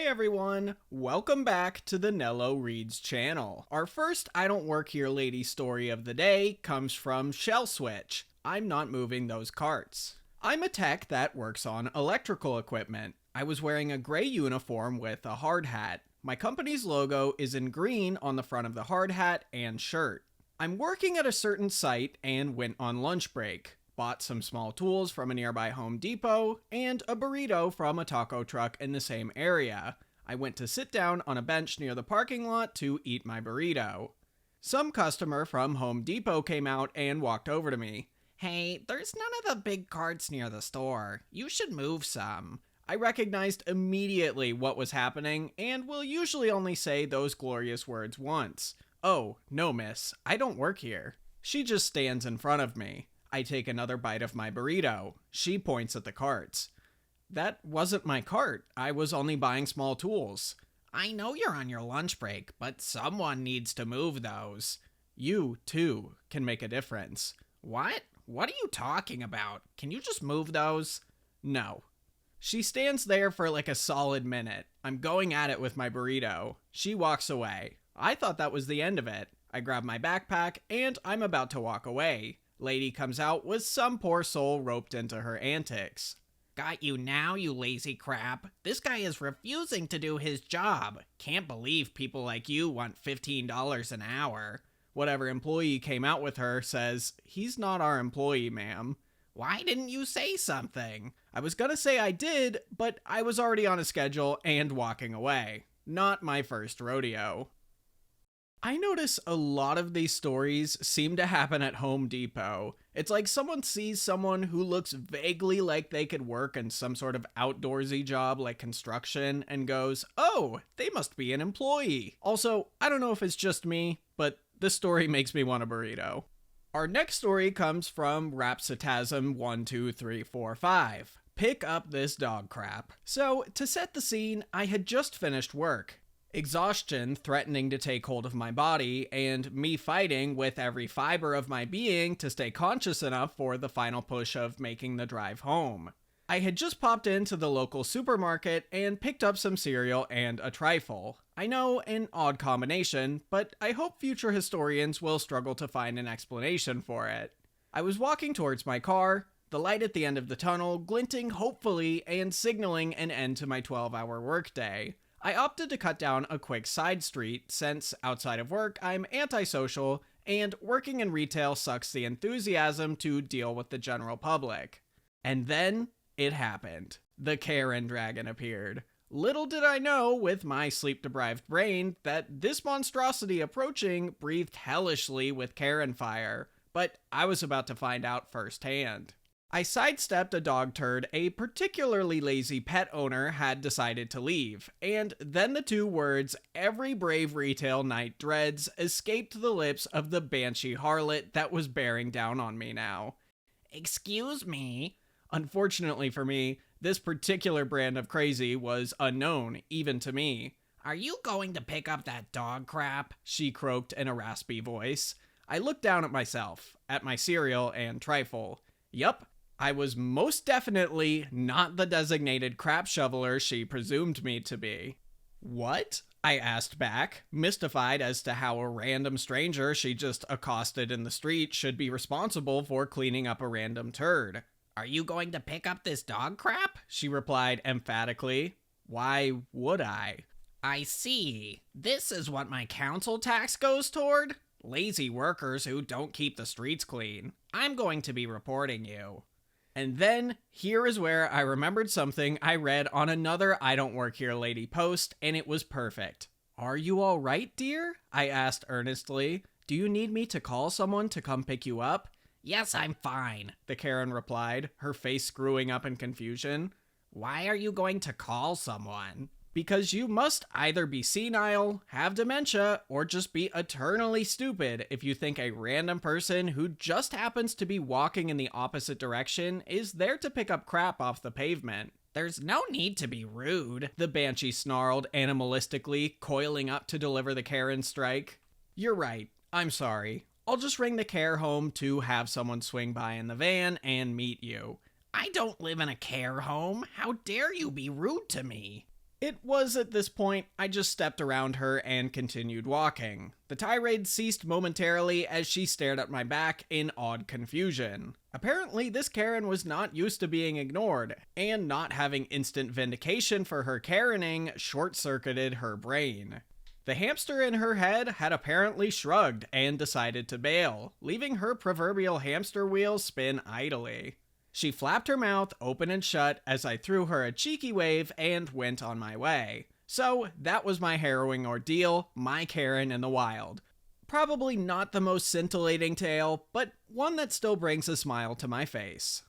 everyone, welcome back to the Nello Reads channel. Our first I Don't Work Here Lady story of the day comes from Shell Switch. I'm not moving those carts. I'm a tech that works on electrical equipment. I was wearing a gray uniform with a hard hat. My company's logo is in green on the front of the hard hat and shirt. I'm working at a certain site and went on lunch break. Bought some small tools from a nearby Home Depot, and a burrito from a taco truck in the same area. I went to sit down on a bench near the parking lot to eat my burrito. Some customer from Home Depot came out and walked over to me. "Hey, there's none of the big carts near the store. You should move some." I recognized immediately what was happening, and will usually only say those glorious words once. "Oh, no miss, I don't work here." She just stands in front of me. I take another bite of my burrito. She points at the carts. "That wasn't my cart. I was only buying small tools." "I know you're on your lunch break, but someone needs to move those." "You, too, can make a difference." "What? What are you talking about? Can you just move those?" "No." She stands there for like a solid minute. I'm going at it with my burrito. She walks away. I thought that was the end of it. I grab my backpack, and I'm about to walk away. Lady comes out with some poor soul roped into her antics. "Got you now, you lazy crap. This guy is refusing to do his job. Can't believe people like you want $15 an hour." Whatever employee came out with her says, "He's not our employee, ma'am." "Why didn't you say something?" I was gonna say I did, but I was already on a schedule and walking away. Not my first rodeo. I notice a lot of these stories seem to happen at Home Depot. It's like someone sees someone who looks vaguely like they could work in some sort of outdoorsy job like construction and goes, "Oh, they must be an employee." Also, I don't know if it's just me, but this story makes me want a burrito. Our next story comes from Rapsatasm12345. Pick up this dog crap. So, to set the scene, I had just finished work. Exhaustion threatening to take hold of my body, and me fighting with every fiber of my being to stay conscious enough for the final push of making the drive home. I had just popped into the local supermarket and picked up some cereal and a trifle. I know, an odd combination, but I hope future historians will struggle to find an explanation for it. I was walking towards my car, the light at the end of the tunnel glinting hopefully and signaling an end to my 12-hour workday. I opted to cut down a quick side street since, outside of work, I'm antisocial and working in retail sucks the enthusiasm to deal with the general public. And then it happened. The Karen dragon appeared. Little did I know, with my sleep-deprived brain, that this monstrosity approaching breathed hellishly with Karen fire, but I was about to find out firsthand. I sidestepped a dog turd a particularly lazy pet owner had decided to leave, and then the two words "every brave retail knight dreads" escaped the lips of the banshee harlot that was bearing down on me now. "Excuse me." Unfortunately for me, this particular brand of crazy was unknown, even to me. "Are you going to pick up that dog crap?" she croaked in a raspy voice. I looked down at myself, at my cereal and trifle. Yup. I was most definitely not the designated crap shoveler she presumed me to be. "What?" I asked back, mystified as to how a random stranger she just accosted in the street should be responsible for cleaning up a random turd. "Are you going to pick up this dog crap?" she replied emphatically. Why would I? "I see. This is what my council tax goes toward? Lazy workers who don't keep the streets clean. I'm going to be reporting you." And then, here is where I remembered something I read on another I Don't Work Here Lady post, and it was perfect. "Are you all right, dear?" I asked earnestly. "Do you need me to call someone to come pick you up?" "Yes, I'm fine," the Karen replied, her face screwing up in confusion. "Why are you going to call someone?" "Because you must either be senile, have dementia, or just be eternally stupid if you think a random person who just happens to be walking in the opposite direction is there to pick up crap off the pavement." "There's no need to be rude," the banshee snarled animalistically, coiling up to deliver the Karen strike. "You're right. I'm sorry. I'll just ring the care home to have someone swing by in the van and meet you." "I don't live in a care home. How dare you be rude to me?" It was at this point I just stepped around her and continued walking. The tirade ceased momentarily as she stared at my back in awed confusion. Apparently, this Karen was not used to being ignored, and not having instant vindication for her Karening short-circuited her brain. The hamster in her head had apparently shrugged and decided to bail, leaving her proverbial hamster wheel spin idly. She flapped her mouth open and shut as I threw her a cheeky wave and went on my way. So that was my harrowing ordeal, my Karen in the wild. Probably not the most scintillating tale, but one that still brings a smile to my face.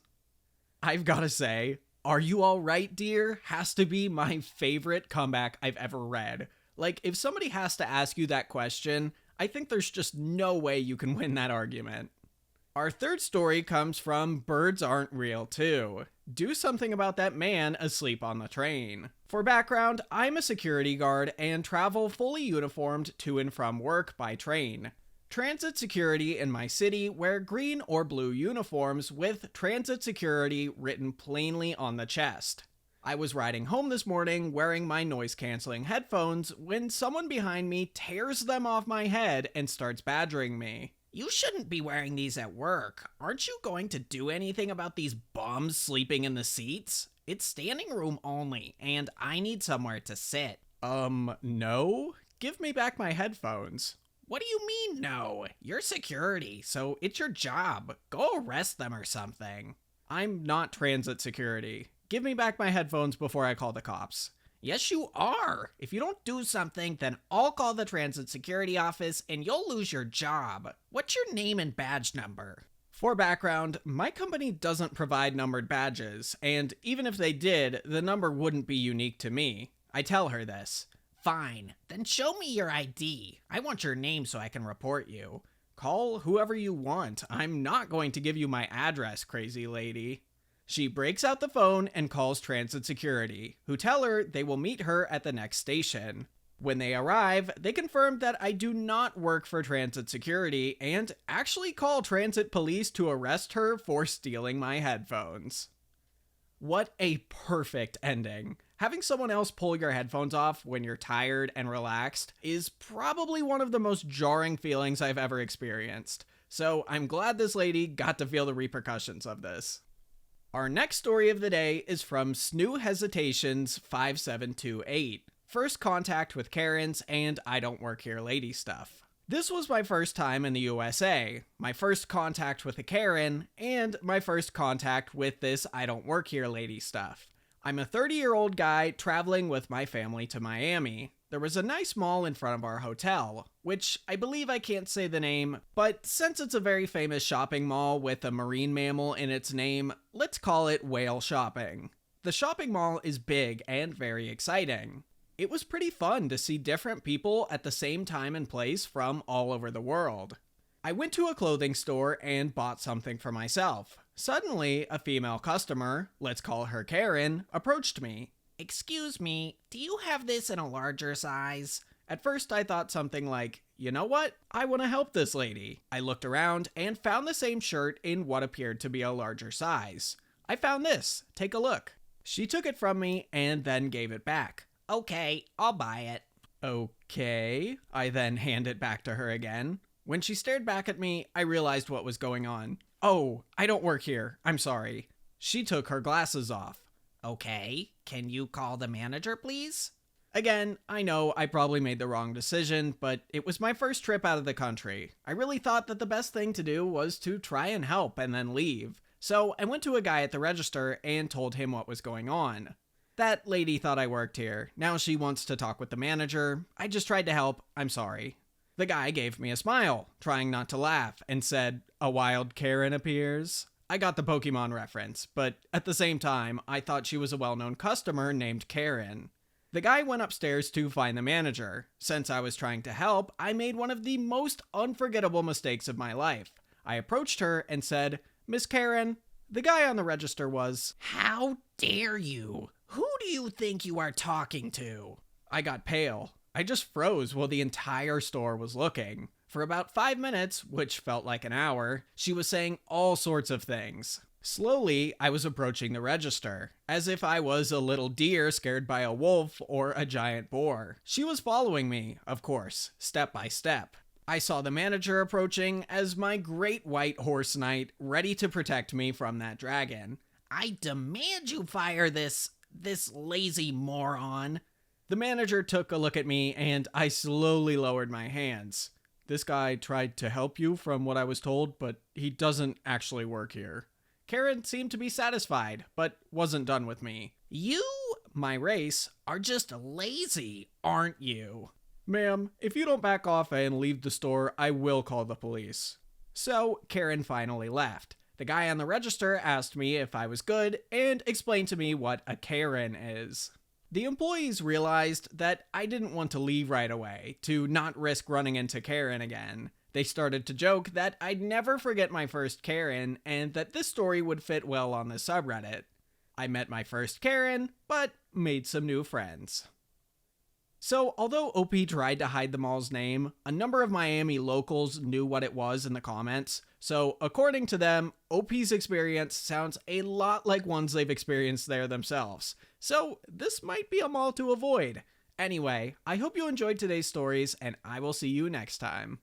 I've gotta say, "Are you alright, dear?" has to be my favorite comeback I've ever read. Like, if somebody has to ask you that question, I think there's just no way you can win that argument. Our third story comes from Birds Aren't Real Too. Do something about that man asleep on the train. For background, I'm a security guard and travel fully uniformed to and from work by train. Transit security in my city wear green or blue uniforms with transit security written plainly on the chest. I was riding home this morning wearing my noise-canceling headphones when someone behind me tears them off my head and starts badgering me. "You shouldn't be wearing these at work. Aren't you going to do anything about these bums sleeping in the seats? It's standing room only, and I need somewhere to sit." No? Give me back my headphones. "What do you mean, no? You're security, so it's your job. Go arrest them or something." "I'm not transit security. Give me back my headphones before I call the cops." "Yes, you are. If you don't do something, then I'll call the transit security office and you'll lose your job. What's your name and badge number?" For background, my company doesn't provide numbered badges, and even if they did, the number wouldn't be unique to me. I tell her this. "Fine, then show me your ID. I want your name so I can report you." "Call whoever you want. I'm not going to give you my address, crazy lady." She breaks out the phone and calls transit security, who tell her they will meet her at the next station. When they arrive, they confirm that I do not work for transit security and actually call transit police to arrest her for stealing my headphones. What a perfect ending. Having someone else pull your headphones off when you're tired and relaxed is probably one of the most jarring feelings I've ever experienced. So I'm glad this lady got to feel the repercussions of this. Our next story of the day is from Snoo Hesitations 5728. First contact with Karens and I Don't Work Here Lady stuff. This was my first time in the USA, my first contact with a Karen, and my first contact with this I Don't Work Here Lady stuff. I'm a 30-year-old guy traveling with my family to Miami. There was a nice mall in front of our hotel, which I believe I can't say the name, but since it's a very famous shopping mall with a marine mammal in its name, let's call it Whale Shopping. The shopping mall is big and very exciting. It was pretty fun to see different people at the same time and place from all over the world. I went to a clothing store and bought something for myself. Suddenly, a female customer, let's call her Karen, approached me. "Excuse me, do you have this in a larger size?" At first I thought something like, you know what? I want to help this lady. I looked around and found the same shirt in what appeared to be a larger size. "I found this. Take a look." She took it from me and then gave it back. "Okay, I'll buy it." "Okay." I then hand it back to her again. When she stared back at me, I realized what was going on. "Oh, I don't work here. I'm sorry." She took her glasses off. "Okay, can you call the manager, please?" Again, I know I probably made the wrong decision, but it was my first trip out of the country. I really thought that the best thing to do was to try and help and then leave. So I went to a guy at the register and told him what was going on. "That lady thought I worked here. Now she wants to talk with the manager. I just tried to help. I'm sorry." The guy gave me a smile, trying not to laugh, and said, "A wild Karen appears." I got the Pokemon reference, but at the same time, I thought she was a well-known customer named Karen. The guy went upstairs to find the manager. Since I was trying to help, I made one of the most unforgettable mistakes of my life. I approached her and said, "Miss Karen." The guy on the register was, "How dare you? Who do you think you are talking to?" I got pale. I just froze while the entire store was looking. For about 5 minutes, which felt like an hour, she was saying all sorts of things. Slowly, I was approaching the register, as if I was a little deer scared by a wolf or a giant boar. She was following me, of course, step by step. I saw the manager approaching as my great white horse knight, ready to protect me from that dragon. "I demand you fire this lazy moron." The manager took a look at me and I slowly lowered my hands. "This guy tried to help you from what I was told, but he doesn't actually work here." Karen seemed to be satisfied, but wasn't done with me. "You, my race, are just lazy, aren't you?" "Ma'am, if you don't back off and leave the store, I will call the police." So Karen finally left. The guy on the register asked me if I was good and explained to me what a Karen is. The employees realized that I didn't want to leave right away to not risk running into Karen again. They started to joke that I'd never forget my first Karen and that this story would fit well on the subreddit. I met my first Karen, but made some new friends. So, although OP tried to hide the mall's name, a number of Miami locals knew what it was in the comments. So, according to them, OP's experience sounds a lot like ones they've experienced there themselves. So, this might be a mall to avoid. Anyway, I hope you enjoyed today's stories, and I will see you next time.